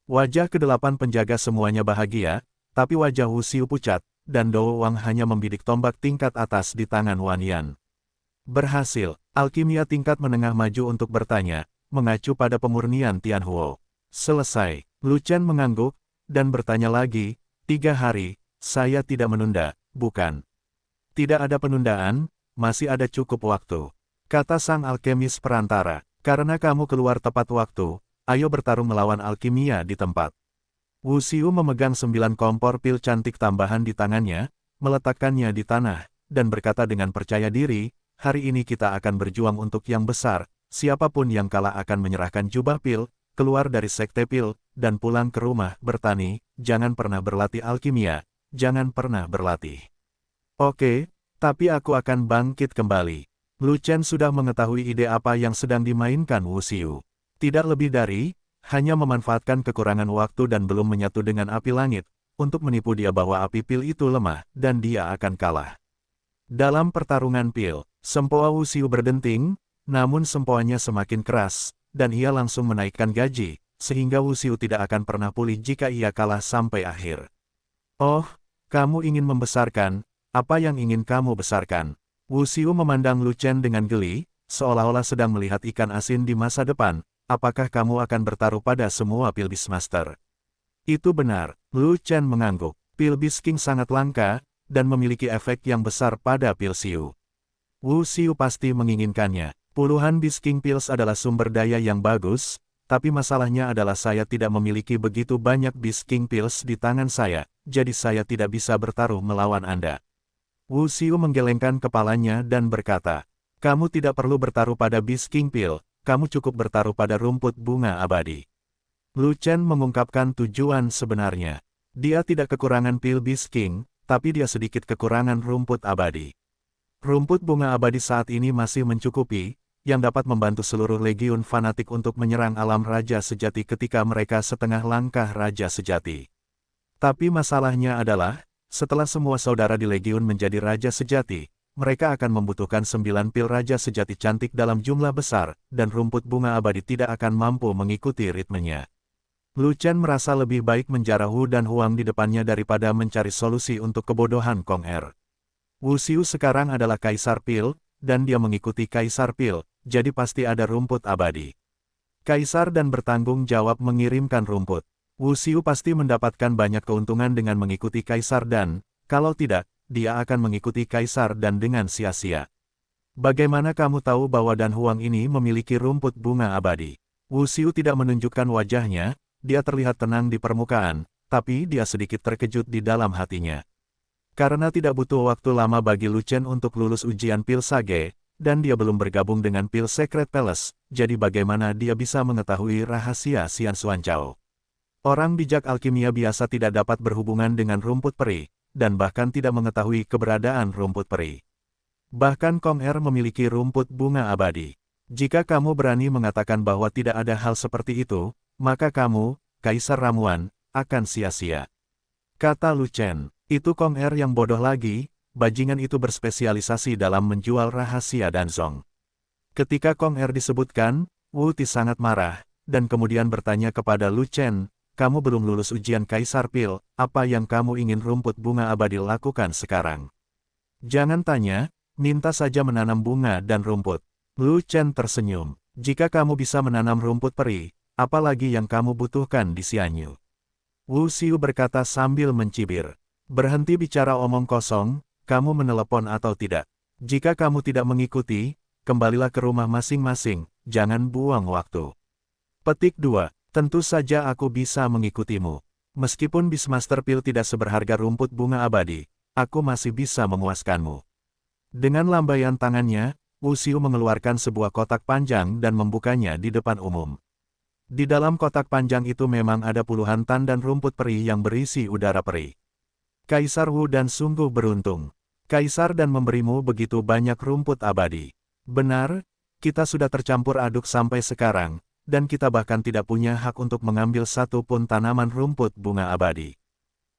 Wajah ke-8 penjaga semuanya bahagia, tapi wajah Wu Xiu pucat, dan Dou Wang hanya membidik tombak tingkat atas di tangan Wan Yan. Berhasil, alkimia tingkat menengah maju untuk bertanya, mengacu pada pemurnian Tianhuo. Selesai. Lu Chen mengangguk, dan bertanya lagi, 3 hari, saya tidak menunda, bukan? Tidak ada penundaan, masih ada cukup waktu. Kata sang alkemis perantara, karena kamu keluar tepat waktu, ayo bertarung melawan alkimia di tempat. Wu Xiu memegang 9 kompor pil cantik tambahan di tangannya, meletakkannya di tanah, dan berkata dengan percaya diri, hari ini kita akan berjuang untuk yang besar, siapapun yang kalah akan menyerahkan jubah pil, keluar dari sekte pil, dan pulang ke rumah bertani, jangan pernah berlatih alkimia, jangan pernah berlatih. Oke, tapi aku akan bangkit kembali. Lu Chen sudah mengetahui ide apa yang sedang dimainkan Wu Xiu. Tidak lebih dari, hanya memanfaatkan kekurangan waktu dan belum menyatu dengan api langit, untuk menipu dia bahwa api pil itu lemah, dan dia akan kalah. Dalam pertarungan pil, sempoa Wu Xiu berdenting, namun sempoanya semakin keras, dan ia langsung menaikkan gaji, sehingga Wu Xiu tidak akan pernah pulih jika ia kalah sampai akhir. Oh, kamu ingin membesarkan, apa yang ingin kamu besarkan? Wu Xiu memandang Lu Chen dengan geli, seolah-olah sedang melihat ikan asin di masa depan. Apakah kamu akan bertaruh pada semua pil Beastmaster? Itu benar, Lu Chen mengangguk. Pil Beast King sangat langka, dan memiliki efek yang besar pada pil Xiu. Wu Xiu pasti menginginkannya. Puluhan Beast King Pills adalah sumber daya yang bagus, tapi masalahnya adalah saya tidak memiliki begitu banyak Beast King Pills di tangan saya, jadi saya tidak bisa bertaruh melawan Anda. Wu Xiu menggelengkan kepalanya dan berkata, kamu tidak perlu bertaruh pada Beast King Pill, kamu cukup bertaruh pada rumput bunga abadi. Lu Chen mengungkapkan tujuan sebenarnya. Dia tidak kekurangan pil Beast King, tapi dia sedikit kekurangan rumput abadi. Rumput bunga abadi saat ini masih mencukupi, yang dapat membantu seluruh legiun fanatik untuk menyerang alam Raja Sejati ketika mereka setengah langkah Raja Sejati. Tapi masalahnya adalah, setelah semua saudara di Legiun menjadi Raja Sejati, mereka akan membutuhkan 9 pil Raja Sejati cantik dalam jumlah besar, dan rumput bunga abadi tidak akan mampu mengikuti ritmenya. Lu Chen merasa lebih baik menjarah Wu dan Huang di depannya daripada mencari solusi untuk kebodohan Kong Er. Wu Xiu sekarang adalah Kaisar Pil, dan dia mengikuti Kaisar Pil, jadi pasti ada rumput abadi. Kaisar dan bertanggung jawab mengirimkan rumput. Wu Xiu pasti mendapatkan banyak keuntungan dengan mengikuti Kaisar dan, kalau tidak, dia akan mengikuti Kaisar dan dengan sia-sia. Bagaimana kamu tahu bahwa Dan Huang ini memiliki rumput bunga abadi? Wu Xiu tidak menunjukkan wajahnya, dia terlihat tenang di permukaan, tapi dia sedikit terkejut di dalam hatinya. Karena tidak butuh waktu lama bagi Lu Chen untuk lulus ujian pil Sage, dan dia belum bergabung dengan pil Secret Palace, jadi bagaimana dia bisa mengetahui rahasia Xian Xuanzhao? Orang bijak alkimia biasa tidak dapat berhubungan dengan rumput peri, dan bahkan tidak mengetahui keberadaan rumput peri. Bahkan Kong Er memiliki rumput bunga abadi. Jika kamu berani mengatakan bahwa tidak ada hal seperti itu, maka kamu, Kaisar Ramuan, akan sia-sia. Kata Lu Chen, itu Kong Er yang bodoh lagi, bajingan itu berspesialisasi dalam menjual rahasia Danzong. Ketika Kong Er disebutkan, Wu Ti sangat marah, dan kemudian bertanya kepada Lu Chen, kamu belum lulus ujian Kaisar Pil, apa yang kamu ingin rumput bunga abadi lakukan sekarang? Jangan tanya, minta saja menanam bunga dan rumput. Lu Chen tersenyum, jika kamu bisa menanam rumput peri, apalagi yang kamu butuhkan di Xianyu? Wu Xiu berkata sambil mencibir, berhenti bicara omong kosong, kamu menelepon atau tidak? Jika kamu tidak mengikuti, kembalilah ke rumah masing-masing, jangan buang waktu. Petik 2. Tentu saja aku bisa mengikutimu. Meskipun Beastmaster Pil tidak seberharga rumput bunga abadi, aku masih bisa memuaskanmu. Dengan lambaian tangannya, Wu Xiu mengeluarkan sebuah kotak panjang dan membukanya di depan umum. Di dalam kotak panjang itu memang ada puluhan tandan rumput peri yang berisi udara peri. Kaisar Wu dan sungguh beruntung. Kaisar dan memberimu begitu banyak rumput abadi. Benar, kita sudah tercampur aduk sampai sekarang, dan kita bahkan tidak punya hak untuk mengambil satu pun tanaman rumput bunga abadi.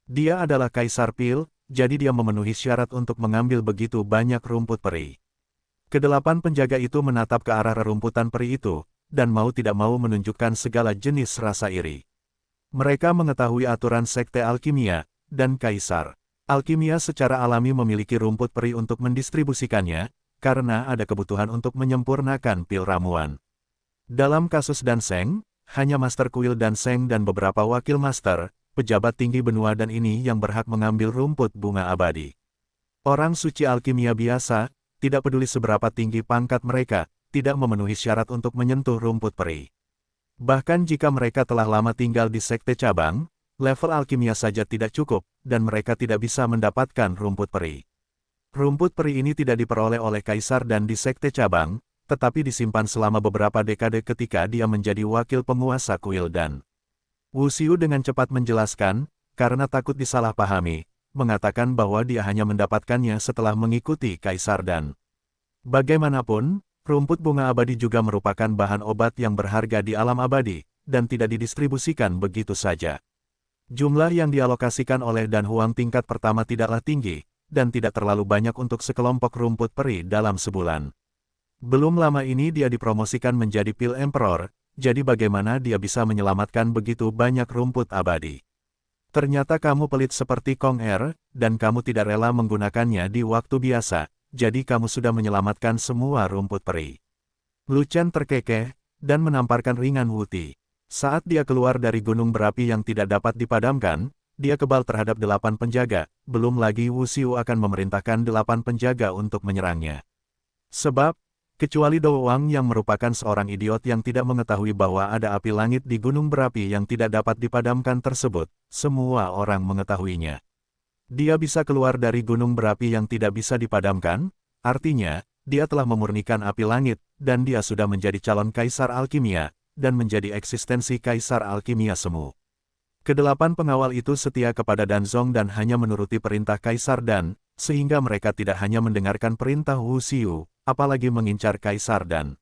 Dia adalah Kaisar Pil, jadi dia memenuhi syarat untuk mengambil begitu banyak rumput peri. Kedelapan penjaga itu menatap ke arah rerumputan peri itu, dan mau tidak mau menunjukkan segala jenis rasa iri. Mereka mengetahui aturan sekte alkimia, dan Kaisar Alkimia secara alami memiliki rumput peri untuk mendistribusikannya, karena ada kebutuhan untuk menyempurnakan pil ramuan. Dalam kasus Danseng, hanya Master Kuil Danseng dan beberapa wakil master, pejabat tinggi benua dan ini yang berhak mengambil rumput bunga abadi. Orang suci alkimia biasa, tidak peduli seberapa tinggi pangkat mereka, tidak memenuhi syarat untuk menyentuh rumput peri. Bahkan jika mereka telah lama tinggal di sekte cabang, level alkimia saja tidak cukup, dan mereka tidak bisa mendapatkan rumput peri. Rumput peri ini tidak diperoleh oleh kaisar dan di sekte cabang, tetapi disimpan selama beberapa dekade ketika dia menjadi wakil penguasa kuil dan Wu Xiu dengan cepat menjelaskan, karena takut disalahpahami, mengatakan bahwa dia hanya mendapatkannya setelah mengikuti kaisar dan bagaimanapun, rumput bunga abadi juga merupakan bahan obat yang berharga di alam abadi, dan tidak didistribusikan begitu saja. Jumlah yang dialokasikan oleh Dan Huang tingkat pertama tidaklah tinggi, dan tidak terlalu banyak untuk sekelompok rumput peri dalam sebulan. Belum lama ini dia dipromosikan menjadi Pil Emperor, jadi bagaimana dia bisa menyelamatkan begitu banyak rumput abadi? Ternyata kamu pelit seperti Kong Er, dan kamu tidak rela menggunakannya di waktu biasa, jadi kamu sudah menyelamatkan semua rumput peri. Lu Chen terkekeh, dan menamparkan ringan Wuti. Saat dia keluar dari gunung berapi yang tidak dapat dipadamkan, dia kebal terhadap 8 penjaga, belum lagi Wu Xiu akan memerintahkan 8 penjaga untuk menyerangnya. Sebab, kecuali Dou Wang yang merupakan seorang idiot yang tidak mengetahui bahwa ada api langit di gunung berapi yang tidak dapat dipadamkan tersebut, semua orang mengetahuinya. Dia bisa keluar dari gunung berapi yang tidak bisa dipadamkan, artinya, dia telah memurnikan api langit, dan dia sudah menjadi calon kaisar alkimia, dan menjadi eksistensi kaisar alkimia semu. Kedelapan pengawal itu setia kepada Dan Zong dan hanya menuruti perintah kaisar Dan, sehingga mereka tidak hanya mendengarkan perintah Wu Xiu, apalagi mengincar kaisar Dan.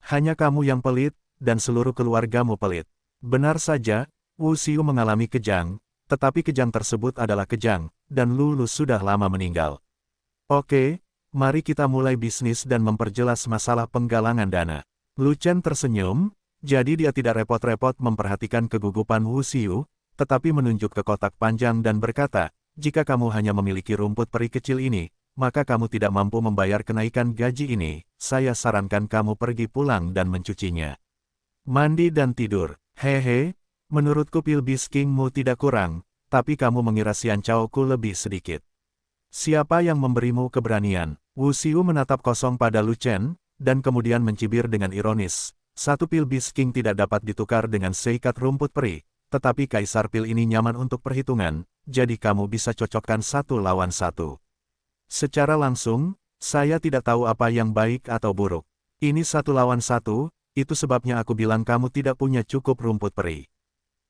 Hanya kamu yang pelit, dan seluruh keluargamu pelit. Benar saja, Wu Xiu mengalami kejang, tetapi kejang tersebut adalah kejang, dan Lulu sudah lama meninggal. Oke, mari kita mulai bisnis dan memperjelas masalah penggalangan dana. Lu Chen tersenyum, jadi dia tidak repot-repot memperhatikan kegugupan Wu Xiu, tetapi menunjuk ke kotak panjang dan berkata, jika kamu hanya memiliki rumput peri kecil ini, maka kamu tidak mampu membayar kenaikan gaji ini, saya sarankan kamu pergi pulang dan mencucinya. Mandi dan tidur. Hehe, menurutku pil biskingmu tidak kurang, tapi kamu mengira Xian Chaoku lebih sedikit. Siapa yang memberimu keberanian? Wu Xiu menatap kosong pada Lu Chen, dan kemudian mencibir dengan ironis. Satu pil bisking tidak dapat ditukar dengan seikat rumput peri, tetapi kaisar pil ini nyaman untuk perhitungan, jadi kamu bisa cocokkan 1 lawan 1. Secara langsung, saya tidak tahu apa yang baik atau buruk. Ini 1 lawan 1, itu sebabnya aku bilang kamu tidak punya cukup rumput peri.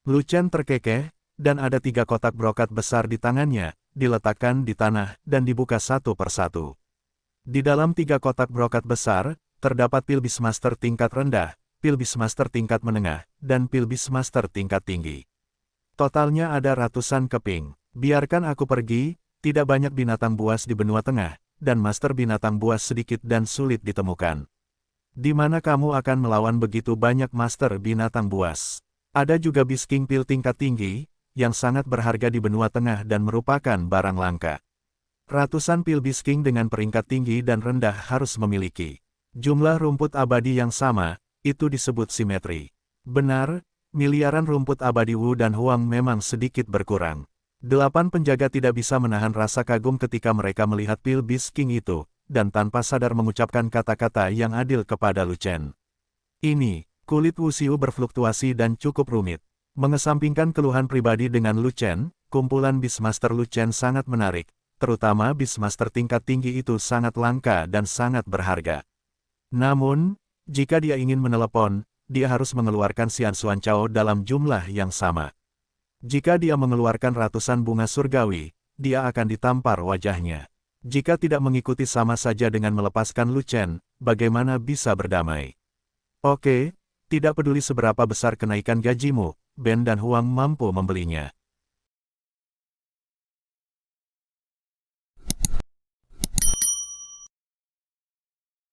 Lu Chen terkekeh, dan ada 3 kotak brokat besar di tangannya, diletakkan di tanah, dan dibuka satu persatu. Di dalam 3 kotak brokat besar, terdapat pil Beastmaster tingkat rendah, pil Beastmaster tingkat menengah, dan pil Beastmaster tingkat tinggi. Totalnya ada ratusan keping. Biarkan aku pergi, tidak banyak binatang buas di benua tengah, dan master binatang buas sedikit dan sulit ditemukan. Di mana kamu akan melawan begitu banyak master binatang buas? Ada juga bisking pil tingkat tinggi, yang sangat berharga di benua tengah dan merupakan barang langka. Ratusan pil bisking dengan peringkat tinggi dan rendah harus memiliki jumlah rumput abadi yang sama, itu disebut simetri. Benar, miliaran rumput abadi Wu dan Huang memang sedikit berkurang. 8 penjaga tidak bisa menahan rasa kagum ketika mereka melihat pil bisking itu, dan tanpa sadar mengucapkan kata-kata yang adil kepada Lu Chen. Ini, kulit Wu Xiu berfluktuasi dan cukup rumit. Mengesampingkan keluhan pribadi dengan Lu Chen, kumpulan Beastmaster Lu Chen sangat menarik, terutama Beastmaster tingkat tinggi itu sangat langka dan sangat berharga. Namun, jika dia ingin menelepon, dia harus mengeluarkan Xian Xuanchao dalam jumlah yang sama. Jika dia mengeluarkan ratusan bunga surgawi, dia akan ditampar wajahnya. Jika tidak mengikuti sama saja dengan melepaskan Lu Chen, bagaimana bisa berdamai? Oke, tidak peduli seberapa besar kenaikan gajimu, Ben dan Huang mampu membelinya.